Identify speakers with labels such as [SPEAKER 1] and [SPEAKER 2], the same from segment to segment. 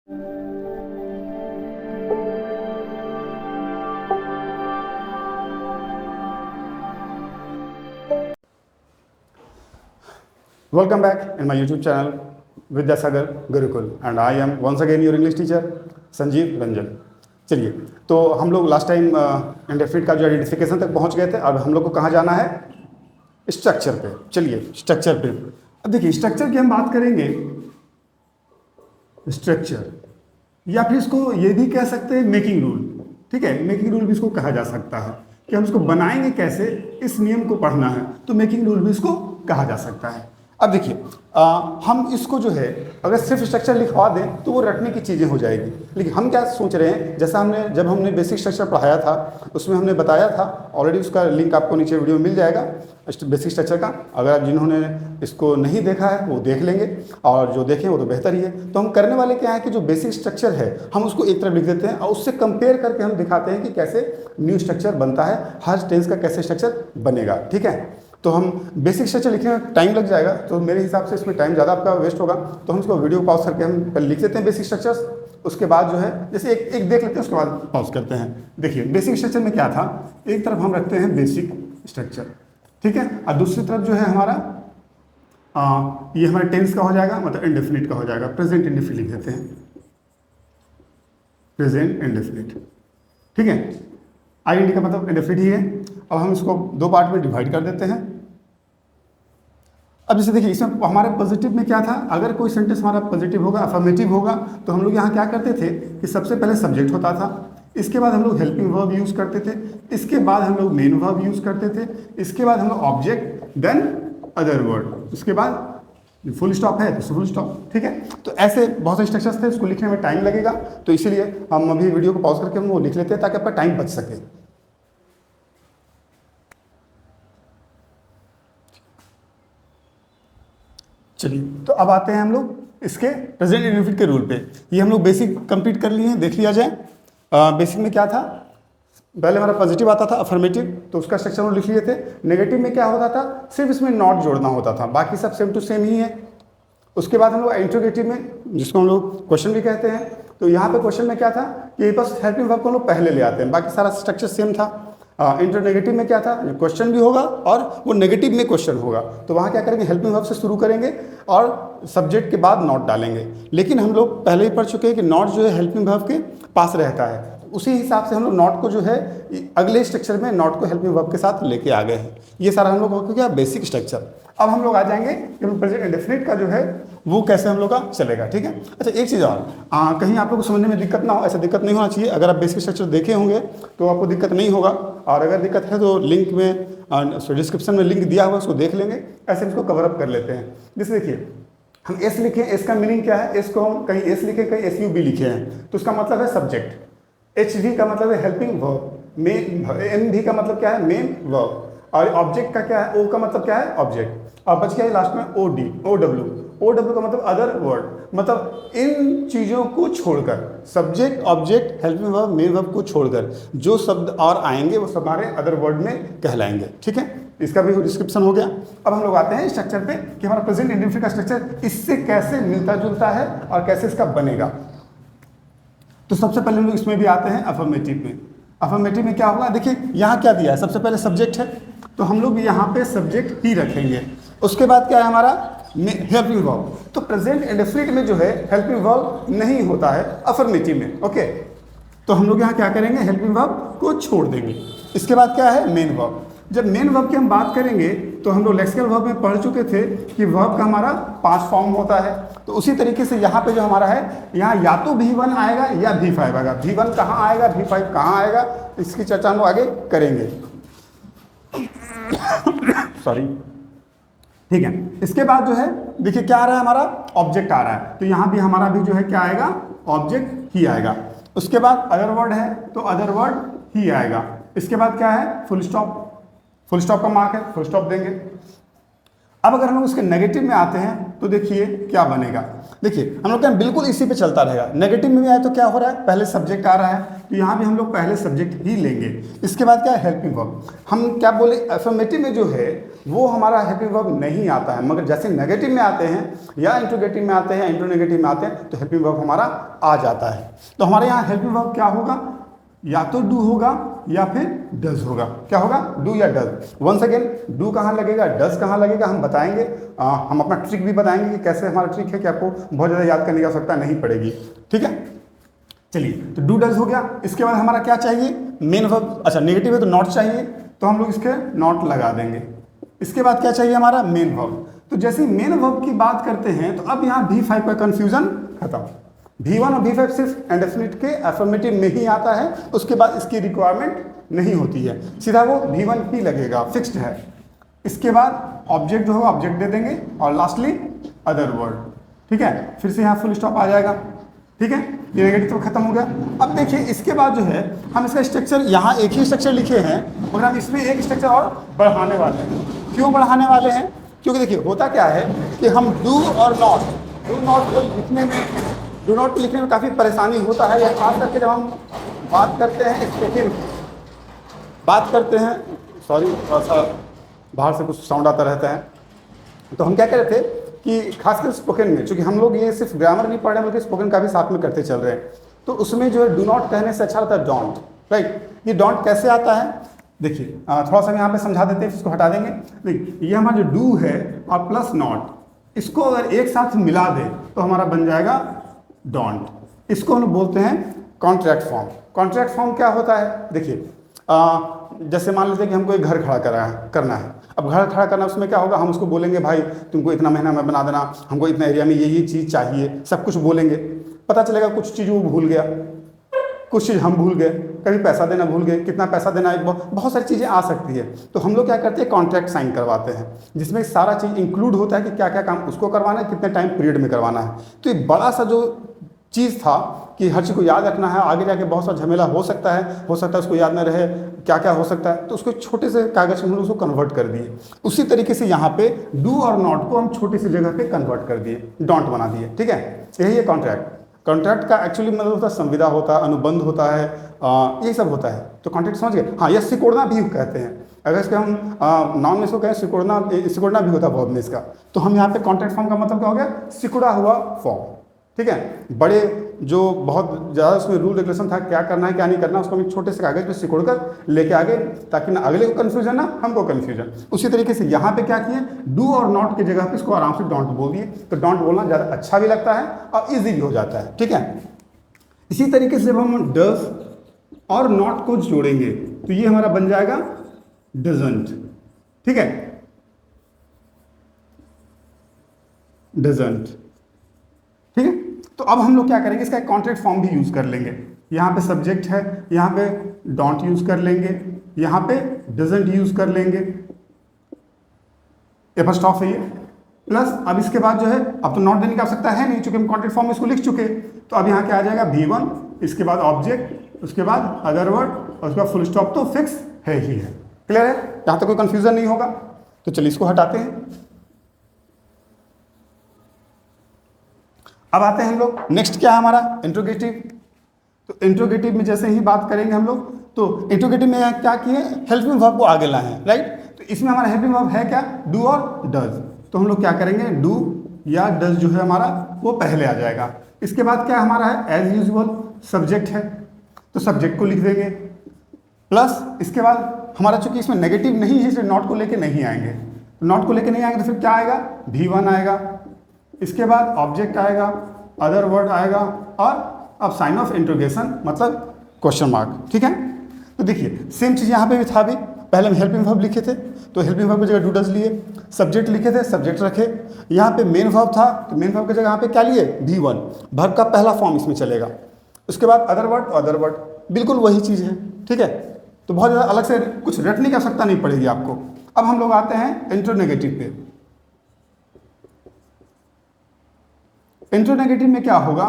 [SPEAKER 1] Welcome back in my YouTube channel Vidyasagar Gurukul and I am once again your English teacher Sanjeev Ranjan. चलिए, तो हम लोग last time indefinite का जो identification तक पहुंच गए थे। अब हम लोग को कहाँ जाना है? स्ट्रक्चर पे। चलिए स्ट्रक्चर पे। अब देखिए स्ट्रक्चर की हम बात करेंगे। स्ट्रक्चर या फिर इसको ये भी कह सकते हैं मेकिंग रूल। ठीक है, मेकिंग रूल भी इसको कहा जा सकता है कि हम इसको बनाएंगे कैसे, इस नियम को पढ़ना है तो मेकिंग रूल भी इसको कहा जा सकता है। अब देखिए हम इसको जो है अगर सिर्फ स्ट्रक्चर लिखवा दें तो वो रटने की चीज़ें हो जाएगी। लेकिन हम क्या सोच रहे हैं, जैसा जब हमने बेसिक स्ट्रक्चर पढ़ाया था उसमें हमने बताया था, ऑलरेडी उसका लिंक आपको नीचे वीडियो में मिल जाएगा बेसिक स्ट्रक्चर का। अगर आप जिन्होंने इसको नहीं देखा है वो देख लेंगे और जो देखें वो तो बेहतर ही है। तो हम करने वाले क्या है कि जो बेसिक स्ट्रक्चर है हम उसको एक तरफ लिख देते हैं और उससे कंपेयर करके हम दिखाते हैं कि कैसे न्यू स्ट्रक्चर बनता है, हर टेंस का कैसे स्ट्रक्चर बनेगा। ठीक है, तो हम बेसिक स्ट्रक्चर लिखने में टाइम लग जाएगा, तो मेरे हिसाब से इसमें टाइम ज़्यादा आपका वेस्ट होगा। तो हम इसको वीडियो पॉज करके हम पहले लिख देते हैं बेसिक स्ट्रक्चर्स, उसके बाद जो है जैसे एक देख लेते हैं उसके बाद पॉज करते हैं। देखिए बेसिक स्ट्रक्चर में क्या था, एक तरफ हम रखते हैं बेसिक स्ट्रक्चर, ठीक है, और दूसरी तरफ जो है हमारा ये हमारे टेंस का हो जाएगा, मतलब इंडेफिनिट का हो जाएगा। प्रेजेंट इंडेफिनिट लिख देते हैं, प्रेजेंट इंडेफिनिट। ठीक है, आईएनडी का मतलब इंडेफिनिट ही है। अब हम इसको दो पार्ट में डिवाइड कर देते हैं। अब जैसे देखिए इसमें हमारे पॉजिटिव में क्या था, अगर कोई सेंटेंस हमारा पॉजिटिव होगा, अफर्मेटिव होगा, तो हम लोग यहाँ क्या करते थे कि सबसे पहले सब्जेक्ट होता था, इसके बाद हम लोग हेल्पिंग वर्ब यूज़ करते थे, इसके बाद हम लोग मेन वर्ब यूज़ करते थे, इसके बाद हम लोग ऑब्जेक्ट, देन अदर वर्ड, उसके बाद फुल स्टॉप है तो फुल स्टॉप। ठीक है, तो ऐसे बहुत सारे स्ट्रक्चर्स थे, उसको लिखने में टाइम लगेगा, तो इसीलिए हम अभी वीडियो को पॉज करके हम वो लिख लेते हैं ताकि आपका टाइम बच सके। चलिए, तो अब आते हैं हम लोग इसके प्रेजेंट इंडेफिनिट के रूल पे। ये हम लोग बेसिक कंप्लीट कर लिए हैं, देख लिया जाए। बेसिक में क्या था, पहले हमारा पॉजिटिव आता था अफर्मेटिव, तो उसका स्ट्रक्चर हम लिख लिए थे। नेगेटिव में क्या होता था, सिर्फ इसमें नॉट जोड़ना होता था, बाकी सब सेम टू सेम ही है। उसके बाद हम लोग इंट्रोगेटिव में, जिसको हम लोग क्वेश्चन भी कहते हैं, तो यहाँ पे क्वेश्चन में क्या था कि बस हेल्पिंग वर्ब को हम लोग पहले ले आते हैं, बाकी सारा स्ट्रक्चर सेम था। इंटरनेगेटिव में क्या था, क्वेश्चन भी होगा और वो नेगेटिव में क्वेश्चन होगा, तो वहाँ क्या करेंगे, हेल्पिंग वर्ब से शुरू करेंगे और सब्जेक्ट के बाद नॉट डालेंगे। लेकिन हम लोग पहले ही पढ़ चुके हैं कि नॉट जो है हेल्पिंग वर्ब के पास रहता है, उसी हिसाब से हम लोग नॉट को जो है अगले स्ट्रक्चर में नॉट को हेल्पिंग वर्ब के साथ लेके आ गए हैं। ये सारा हम लोग हो गया बेसिक स्ट्रक्चर। अब हम लोग आ जाएंगे कि प्रेजेंट इंडेफिनिट का जो है वो कैसे हम लोग का चलेगा। ठीक है, अच्छा एक चीज़ और, कहीं आप लोग को समझने में दिक्कत ना हो, ऐसा दिक्कत नहीं होना चाहिए। अगर आप बेसिक स्ट्रक्चर देखे होंगे तो आपको दिक्कत नहीं होगा, और अगर दिक्कत है तो लिंक में डिस्क्रिप्शन में लिंक दिया हुआ उसको देख लेंगे, ऐसे इसको कवर अप कर लेते हैं। जैसे देखिए हम एस लिखे, एस का मीनिंग क्या है, एस को हम कहीं एस लिखे कहीं एस यू बी लिखे हैं, तो उसका मतलब है सब्जेक्ट। एच वी का मतलब है हेल्पिंग वर्ब, एम भी का मतलब क्या है, मेन वर्ब, और ऑब्जेक्ट का क्या है, ओ का मतलब क्या है, ऑब्जेक्ट, और बच गया लास्ट में ओ डी, ओ डब्ल्यू का मतलब अदर वर्ड। मतलब इन चीज़ों को छोड़कर, subject, object, helping verb, main verb को छोड़कर जो शब्द और आएंगे वो सब हमारे अदर वर्ड में कहलाएंगे। ठीक है, इसका भी डिस्क्रिप्शन हो गया। अब हम लोग आते हैं स्ट्रक्चर पे कि हमारा प्रेजेंट इंडेफिनिट का स्ट्रक्चर इससे कैसे मिलता जुलता है और कैसे इसका बनेगा। तो सबसे पहले हम लोग इसमें भी आते हैं अफर्मेटिव में। अफर्मेटिव में क्या होगा, देखिए यहाँ क्या दिया है, सबसे पहले सब्जेक्ट है तो हम लोग यहाँ पे सब्जेक्ट ही रखेंगे। उसके बाद क्या है हमारा हेल्पिंग वर्ब, तो प्रेजेंट इंडेफिनिट में जो है हेल्पिंग वर्ब नहीं होता है अफर्मेटिव में। ओके, तो हम लोग यहाँ क्या करेंगे, हेल्पिंग वर्ब को छोड़ देंगे। इसके बाद क्या है, मेन वर्ब। जब मेन वर्ब की हम बात करेंगे तो हम लोग लेक्सिकल वर्ब में पढ़ चुके थे कि वर्ब का हमारा 5 फॉर्म होता है, तो उसी तरीके से यहाँ पे जो हमारा है, यहाँ या तो V1 आएगा या V5 आएगा। V1 कहाँ आएगा, V5 कहाँ आएगा, इसकी चर्चा हम लोग आगे करेंगे। सॉरी, ठीक है। इसके बाद जो है देखिए क्या आ रहा है, हमारा ऑब्जेक्ट आ रहा है, तो यहाँ भी हमारा भी जो है क्या आएगा, ऑब्जेक्ट ही आएगा। उसके बाद अदर वर्ड है तो अदर वर्ड ही आएगा। इसके बाद क्या है, फुल स्टॉप, फुल स्टॉप का मार्क है, फुल स्टॉप देंगे। अब अगर हम लोग उसके नेगेटिव में आते हैं तो देखिए क्या बनेगा। देखिए हम लोग क्या बिल्कुल इसी पे चलता रहेगा। नेगेटिव में भी आए तो क्या हो रहा है, पहले सब्जेक्ट आ रहा है, तो यहाँ भी हम लोग पहले सब्जेक्ट ही लेंगे। इसके बाद क्या है, हेल्पिंग वर्ब। हम क्या बोले, अफर्मेटिव में जो है वो हमारा हेल्पिंग वर्ब नहीं आता है। मगर जैसे नेगेटिव में आते हैं या इंट्रोगेटिव में आते हैं, इंट्रोनेगेटिव में आते हैं, तो हेल्पिंग वर्ब हमारा आ जाता है। तो हमारे यहाँ हेल्पिंग वर्ब क्या होगा, या तो डू होगा या फिर डज होगा। क्या होगा, डू या डज। वंस अगेन, डू कहाँ लगेगा, डज कहाँ लगेगा, हम बताएंगे। हम अपना ट्रिक भी बताएंगे कि कैसे हमारा ट्रिक है कि आपको बहुत ज़्यादा याद करने की आवश्यकता नहीं पड़ेगी। ठीक है, चलिए, तो डू डज हो गया। इसके बाद हमारा क्या चाहिए, मेन वर्ब। अच्छा, नेगेटिव है तो नॉट चाहिए, तो हम लोग इसके नॉट लगा देंगे। इसके बाद क्या चाहिए हमारा, मेन वर्ब। तो जैसे मेन वर्ब की बात करते हैं तो अब यहाँ V5 का कंफ्यूजन खत्म। V1 और V5 सिर्फ इंडेफिनिट के अफर्मेटिव में ही आता है, उसके बाद इसकी रिक्वायरमेंट नहीं होती है, सीधा वो V1 ही लगेगा, फिक्स्ड है। इसके बाद ऑब्जेक्ट जो होगा ऑब्जेक्ट दे देंगे, और लास्टली अदर वर्ड। ठीक है, फिर से यहाँ फुल स्टॉप आ जाएगा। ठीक है, ये नेगेटिव तो खत्म हो गया। अब देखिए इसके बाद जो है हम इसका स्ट्रक्चर, यहाँ एक ही स्ट्रक्चर लिखे हैं मगर हम इसमें एक स्ट्रक्चर और बढ़ाने वाले हैं। क्यों बढ़ाने वाले हैं, क्योंकि देखिए होता क्या है कि हम डू और नॉट, डू नॉट को लिखने में, डू नॉट लिखने में काफ़ी परेशानी होता है, या खास करके जब हम बात करते हैं स्पोकन, बात करते हैं, सॉरी थोड़ा सा बाहर से कुछ साउंड आता रहता है। तो हम क्या कह रहे थे कि खासकर स्पोकन में, चूंकि हम लोग ये सिर्फ ग्रामर नहीं पढ़ रहे हैं बल्कि स्पोकन का भी साथ में करते चल रहे हैं, तो उसमें जो है डू नॉट कहने से अच्छा होता है डोंट। राइट, ये डोंट कैसे आता है, देखिए थोड़ा सा यहाँ पे समझा देते हैं, इसको हटा देंगे। देखिए ये हमारा जो डू है और प्लस नॉट, इसको अगर एक साथ मिला दे तो हमारा बन जाएगा डोंट। इसको हम बोलते हैं कॉन्ट्रैक्ट फॉर्म। कॉन्ट्रैक्ट फॉर्म क्या होता है, देखिए जैसे मान लीजिए कि हमको एक घर खड़ा करना है। अब घर खड़ा करना, उसमें क्या होगा, हम उसको बोलेंगे भाई तुमको इतना महीना में बना देना, हमको इतना एरिया में ये चीज़ चाहिए, सब कुछ बोलेंगे। पता चलेगा कुछ चीज़ वो भूल गया, कुछ चीज़ हम भूल गए, कभी पैसा देना भूल गए, कितना पैसा देना, बहुत सारी चीज़ें आ सकती है। तो हम लोग क्या करते हैं, कॉन्ट्रैक्ट साइन करवाते हैं, जिसमें सारा चीज़ इंक्लूड होता है कि क्या क्या काम उसको करवाना है, कितने टाइम पीरियड में करवाना है। तो एक बड़ा सा जो चीज़ था कि हर चीज़ को याद रखना है, आगे जाके बहुत सा झमेला हो सकता है उसको याद न रहे, क्या क्या हो सकता है, तो उसको छोटे से कागज़ में हम उसको कन्वर्ट कर दिए। उसी तरीके से यहाँ पे डू और नॉट को हम छोटी सी जगह पे कन्वर्ट कर दिए, डोंट बना दिए। ठीक है, यही है कॉन्ट्रैक्ट। कॉन्ट्रैक्ट का एक्चुअली मतलब होता है संविदा होता है, अनुबंध होता है, यही सब होता है। तो कॉन्ट्रैक्ट समझ गए। हाँ, यह सिकोड़ना भी कहते हैं। अगर इसके हम नॉन में इसको कहें सिकोड़ना भी होता है वर्ब में इसका। तो हम यहाँ पे कॉन्ट्रैक्ट फॉर्म का मतलब क्या हो गया, सिकुड़ा हुआ फॉर्म। ठीक है, बड़े जो बहुत ज़्यादा उसमें रूल रेगुलेशन था क्या करना है क्या नहीं करना, उसको हम एक छोटे से कागज़ पे सिकुड़ कर लेके आगे, ताकि ना अगले को कन्फ्यूजन ना हमको कन्फ्यूजन। उसी तरीके से यहाँ पे क्या किए, डू और नॉट की जगह पे इसको आराम से डोंट बोल दिए। तो डोंट बोलना ज़्यादा अच्छा भी लगता है और ईजी भी हो जाता है। ठीक है, इसी तरीके से जब हम डज और नॉट को जोड़ेंगे तो ये हमारा बन जाएगा डजंट। ठीक है, डजंट। ठीक है, तो अब हम लोग क्या करेंगे, इसका एक कॉन्ट्रैक्ट फॉर्म भी यूज कर लेंगे। यहाँ पे सब्जेक्ट है, यहाँ पे डोंट यूज कर लेंगे, यहाँ पे डजंट यूज कर लेंगे, एपॉस्ट्रोफ है ये, प्लस अब इसके बाद जो है, अब तो नॉट देने की आवश्यकता है नहीं चूंकि हम कॉन्ट्रैक्ट फॉर्म में इसको लिख चुके। तो अब यहाँ क्या आ जाएगा, V1, इसके बाद ऑब्जेक्ट, उसके बाद अदर वर्ड, और उसके बाद फुल स्टॉप, तो फिक्स है ही है। क्लियर है, यहाँ तक कोई कंफ्यूजन नहीं होगा। तो चलिए इसको हटाते हैं। अब आते हैं हम लोग, नेक्स्ट क्या है हमारा, इंट्रोगेटिव। तो इंट्रोगेटिव में जैसे ही बात करेंगे हम लोग, तो इंट्रोगेटिव में क्या किए, हेल्पिंग वर्ब को आगे लाए हैं। राइट, तो इसमें हमारा हेल्पिंग वर्ब है क्या, डू और डज। तो हम लोग क्या करेंगे, डू या डज जो है हमारा वो पहले आ जाएगा। इसके बाद क्या हमारा है, एज यूजुअल सब्जेक्ट है, तो सब्जेक्ट को लिख देंगे, प्लस इसके बाद हमारा चूंकि इसमें नेगेटिव नहीं है इसलिए नॉट को लेके नहीं आएंगे। तो नॉट को लेके नहीं आएंगे तो फिर क्या आएगा, V1 आएगा, इसके बाद ऑब्जेक्ट आएगा, अदर वर्ड आएगा, और अब साइन ऑफ इंट्रोगेशन मतलब क्वेश्चन मार्क। ठीक है, तो देखिए सेम चीज़ यहाँ पे भी था। भी पहले हम हेल्पिंग वर्ब लिखे थे, तो हेल्पिंग वर्ब की जगह डू डज लिए, सब्जेक्ट लिखे थे, सब्जेक्ट रखे। यहाँ पे मेन वर्ब था, तो मेन वर्ब की जगह यहाँ पे क्या लिए, V1, वर्ब का पहला फॉर्म इसमें चलेगा। उसके बाद अदर वर्ड, अदर वर्ड, बिल्कुल वही चीज़ है। ठीक है, तो बहुत ज़्यादा अलग से कुछ रटने की आवश्यकता नहीं पड़ेगी आपको। अब हम लोग आते हैं इंट्रोनेगेटिव पे। इंट्रोनेगेटिव में क्या होगा,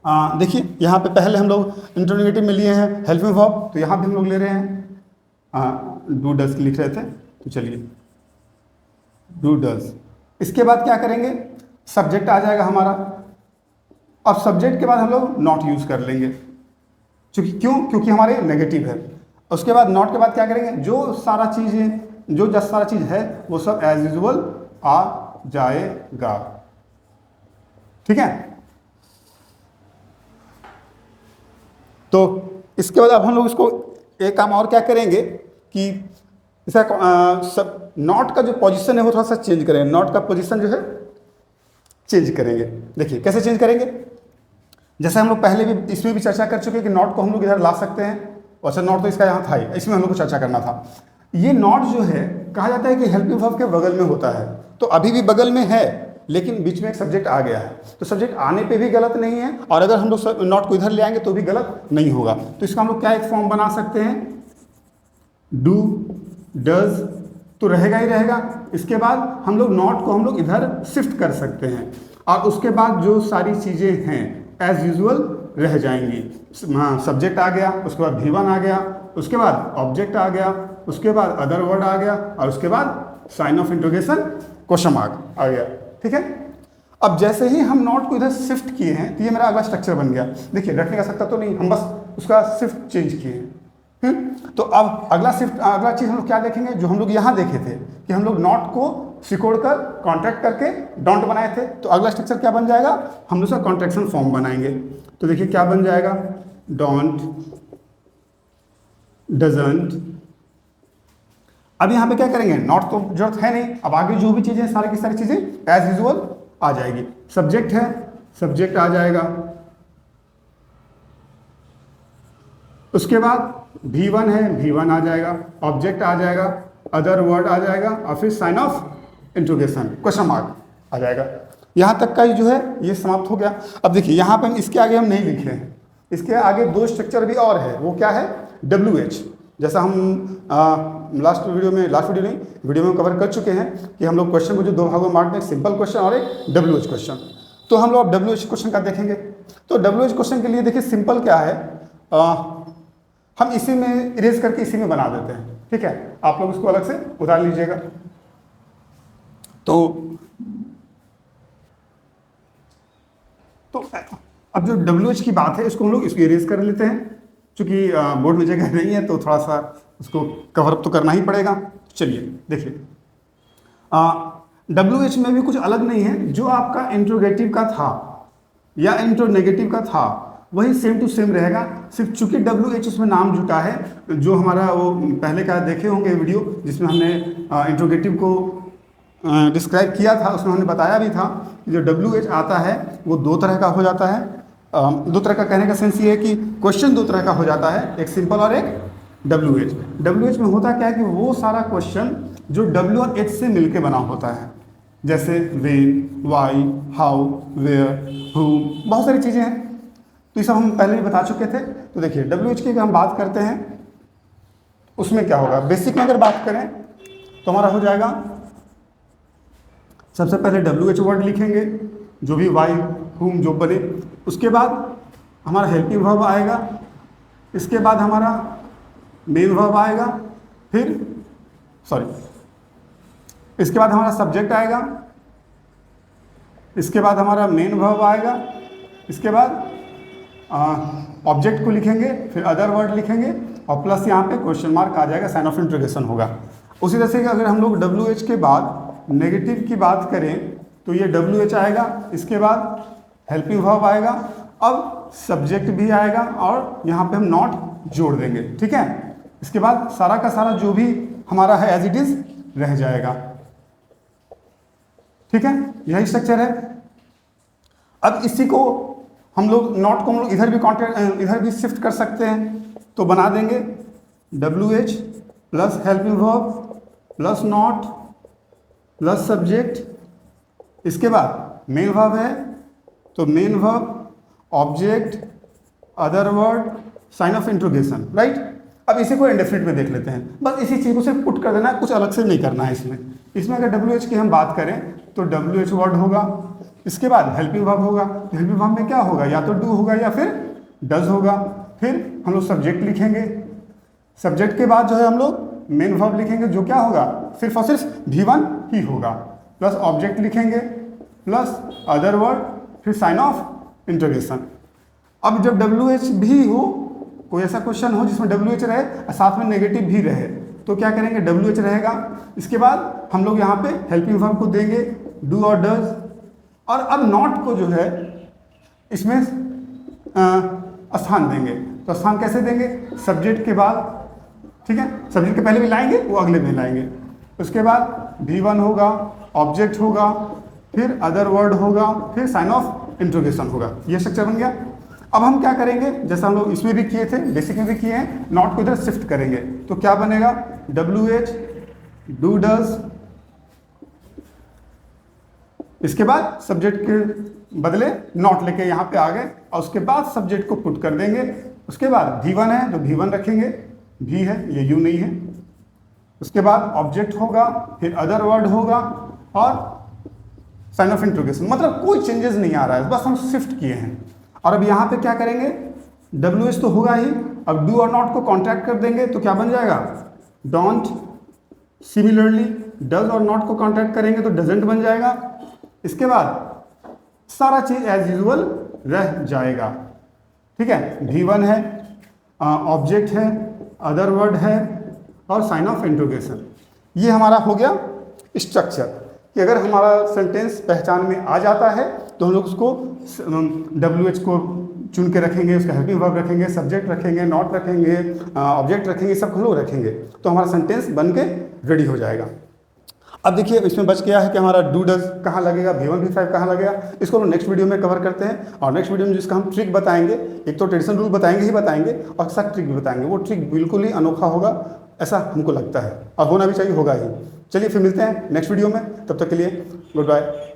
[SPEAKER 1] देखिए यहाँ पे पहले हम लोग इंट्रोनेगेटिव में लिए हैं हेल्पिंग वर्ब, तो यहाँ भी हम लोग ले रहे हैं डू डज लिख रहे थे, तो चलिए डू डज। इसके बाद क्या करेंगे, सब्जेक्ट आ जाएगा हमारा। अब सब्जेक्ट के बाद हम लोग नॉट यूज कर लेंगे, क्योंकि हमारे नेगेटिव है। उसके बाद नॉट के बाद क्या करेंगे, जो सारा चीज़ें जो जस्ट सारा चीज़ है वो सब एज यूजुअल आ जाएगा। ठीक है, तो इसके बाद अब हम लोग इसको एक काम और क्या करेंगे कि इसका सब नॉट का जो पोजीशन है वो थोड़ा सा चेंज करेंगे। नॉट का पोजीशन जो है चेंज करेंगे। देखिए कैसे चेंज करेंगे, जैसे हम लोग पहले भी इसमें भी चर्चा कर चुके हैं कि नॉट को हम लोग इधर ला सकते हैं। अच्छा नॉट तो इसका यहाँ था ही, इसमें हम लोग को चर्चा करना था। ये नॉट जो है कहा जाता है कि हेल्पिंग वर्ब के बगल में होता है, तो अभी भी बगल में है लेकिन बीच में एक सब्जेक्ट आ गया है, तो सब्जेक्ट आने पे भी गलत नहीं है और अगर हम लोग नॉट को इधर ले आएंगे तो भी गलत नहीं होगा। तो इसका हम लोग क्या एक फॉर्म बना सकते हैं, डू डज तो रहेगा ही रहेगा। इसके बाद हम लोग नॉट को हम लोग इधर शिफ्ट कर सकते हैं और उसके बाद जो सारी चीज़ें हैं एज यूजुअल रह जाएंगी। हाँ सब्जेक्ट आ गया, उसके बाद V1 आ गया, उसके बाद ऑब्जेक्ट आ गया, उसके बाद अदर वर्ड आ गया और उसके बाद sign of interrogation question mark आ गया। ठीक है, अब जैसे ही हम नॉट को इधर शिफ्ट किए हैं तो ये मेरा अगला स्ट्रक्चर बन गया। देखिए रटने का सकता तो नहीं, हम बस उसका शिफ्ट चेंज किए हैं। तो अब अगला चीज़ हम लोग क्या देखेंगे, जो हम लोग यहाँ देखे थे कि हम लोग नॉट को सिकोड़ कर कॉन्ट्रैक्ट करके डोंट बनाए थे, तो अगला स्ट्रक्चर क्या बन जाएगा, हम लोग उसका कॉन्ट्रैक्शन फॉर्म बनाएंगे। तो देखिए क्या बन जाएगा, डोंट, डजंट। अब यहाँ पे क्या करेंगे, नॉट तो जरूरत है नहीं, अब आगे जो भी चीज़ें सारी की सारी चीज़ें एज यूजुअल आ जाएगी। सब्जेक्ट है, सब्जेक्ट आ जाएगा, उसके बाद V1 है, V1 आ जाएगा, ऑब्जेक्ट आ जाएगा, अदर वर्ड आ जाएगा और फिर sign of interrogation question mark आ जाएगा। यहाँ तक का जो है ये समाप्त हो गया। अब देखिए यहाँ पे हम इसके आगे हम नहीं लिखे हैं, इसके आगे दो स्ट्रक्चर भी और है, वो क्या है, WH। जैसा हम लास्ट वीडियो में कवर कर चुके हैं कि हम लोग क्वेश्चन को जो दो भागों में बांटते हैं, सिंपल क्वेश्चन और एक WH क्वेश्चन। तो हम लोग अब WH क्वेश्चन का देखेंगे। तो WH क्वेश्चन के लिए देखिए सिंपल क्या है, हम इसी में इरेज करके इसी में बना देते हैं। ठीक है, आप लोग इसको अलग से उतार लीजिएगा। तो अब जो WH की बात है इसको हम लोग इसको इरेज कर लेते हैं, क्योंकि बोर्ड में जगह नहीं है तो थोड़ा सा उसको कवर अप तो करना ही पड़ेगा। चलिए देखिए, WH में भी कुछ अलग नहीं है, जो आपका इंट्रोगेटिव का था या इंट्रोनेगेटिव का था वही सेम टू सेम रहेगा। सिर्फ चूंकि WH उसमें नाम जुटा है, जो हमारा वो पहले का देखे होंगे वीडियो जिसमें हमने इंट्रोगेटिव को डिस्क्राइब किया था, उसमें हमने बताया भी था कि जो WH आता है वो दो तरह का हो जाता है। दो तरह का कहने का सेंस ये है कि क्वेश्चन दो तरह का हो जाता है, एक सिंपल और एक WH। WH में होता क्या है कि वो सारा क्वेश्चन जो W और H से मिलके बना होता है, जैसे when, why, how, where, whom, बहुत सारी चीज़ें हैं। तो ये सब हम पहले भी बता चुके थे। तो देखिए WH की हम बात करते हैं, उसमें क्या होगा, बेसिक में अगर बात करें तो हमारा हो जाएगा, सबसे पहले WH वर्ड लिखेंगे, जो भी वाई, हुम जो बने, उसके बाद हमारा हेल्पिंग वर्ब आएगा, इसके बाद हमारा मेन वर्ब आएगा, इसके बाद हमारा सब्जेक्ट आएगा, इसके बाद हमारा मेन वर्ब आएगा, इसके बाद ऑब्जेक्ट को लिखेंगे, फिर अदर वर्ड लिखेंगे और प्लस यहाँ पे क्वेश्चन मार्क आ जाएगा, साइन ऑफ इंट्रोगेशन होगा। उसी तरह से अगर हम लोग WH के बाद नेगेटिव की बात करें तो ये WH आएगा, इसके बाद हेल्पिंग वर्ब आएगा, अब सब्जेक्ट भी आएगा और यहाँ पे हम नॉट जोड़ देंगे। ठीक है, इसके बाद सारा का सारा जो भी हमारा है एज इट इज रह जाएगा। ठीक है, यही स्ट्रक्चर है। अब इसी को हम लोग नॉट को हम लोग इधर भी शिफ्ट कर सकते हैं, तो बना देंगे WH plus helping verb plus not plus subject, इसके बाद मेन वर्ब है तो main verb, object, other word, sign of interrogation, right. अब इसी को इंडेफिनिट में देख लेते हैं, बस इसी चीज़ को सिर्फ पुट कर देना है, कुछ अलग से नहीं करना है इसमें अगर WH की हम बात करें तो WH वर्ड होगा, इसके बाद हेल्पिंग वर्ब होगा, हेल्पिंग वर्ब में क्या होगा, या तो डू होगा या फिर डज होगा, फिर हम लोग सब्जेक्ट लिखेंगे, सब्जेक्ट के बाद जो है हम लोग मेन वर्ब लिखेंगे, जो क्या होगा, सिर्फ और सिर्फ V1 ही होगा, प्लस ऑब्जेक्ट लिखेंगे प्लस अदर वर्ड, फिर साइन ऑफ इंट्रोगेशन। अब जब WH भी हो, कोई ऐसा क्वेश्चन हो जिसमें WH रहे साथ में नेगेटिव भी रहे, तो क्या करेंगे, डब्ल्यू एच रहेगा। इसके बाद हम लोग यहाँ पे हेल्पिंग वर्ब को देंगे डू और डज, और अब नॉट को जो है इसमें स्थान देंगे। तो स्थान कैसे देंगे, सब्जेक्ट के बाद, ठीक है, सब्जेक्ट के पहले भी लाएंगे, वो अगले में लाएंगे। उसके बाद V1 होगा, ऑब्जेक्ट होगा, फिर अदर वर्ड होगा, फिर साइन ऑफ इंट्रोगेशन होगा। ये स्ट्रक्चर बन गया। अब हम क्या करेंगे, जैसा हम लोग इसमें भी किए थे, बेसिक में भी किए हैं, नॉट को इधर शिफ्ट करेंगे। तो क्या बनेगा, WH डू डज, इसके बाद सब्जेक्ट के बदले नॉट लेके यहाँ पे आ गए, और उसके बाद सब्जेक्ट को पुट कर देंगे। उसके बाद V1 है तो V1 रखेंगे, V है, ये U नहीं है। उसके बाद ऑब्जेक्ट होगा, फिर अदर वर्ड होगा, और साइन ऑफ इंट्रोगेशन। मतलब कोई चेंजेस नहीं आ रहा है, बस हम शिफ्ट किए हैं। और अब यहाँ पे क्या करेंगे, WH तो होगा ही, अब डू और नॉट को कॉन्ट्रैक्ट कर देंगे तो क्या बन जाएगा, डोंट। सिमिलरली डज और नॉट को कॉन्ट्रैक्ट करेंगे तो डजंट बन जाएगा। इसके बाद सारा चीज एज यूजुअल रह जाएगा, ठीक है। V1 है, ऑब्जेक्ट है, अदर वर्ड है, और साइन ऑफ इंट्रोगेशन। ये हमारा हो गया स्ट्रक्चर, कि अगर हमारा सेंटेंस पहचान में आ जाता है तो हम लोग उसको WH को चुन के रखेंगे, उसका हेल्पिंग वर्ब रखेंगे, सब्जेक्ट रखेंगे, नॉट रखेंगे, ऑब्जेक्ट रखेंगे, सब हम लोग रखेंगे, तो हमारा सेंटेंस बन के रेडी हो जाएगा। अब देखिए इसमें बच गया है कि हमारा डू डज कहाँ लगेगा, V1 V5 कहाँ लगेगा। इसको हम नेक्स्ट वीडियो में कवर करते हैं, और नेक्स्ट वीडियो में जिसका हम ट्रिक बताएंगे, एक तो ट्रेडिशनल रूल बताएंगे ही बताएंगे, और साथ ट्रिक भी बताएंगे। वो ट्रिक बिल्कुल ही अनोखा होगा, ऐसा हमको लगता है, और होना भी चाहिए, होगा ही। चलिए फिर मिलते हैं नेक्स्ट वीडियो में, तब तक के लिए गुड बाय।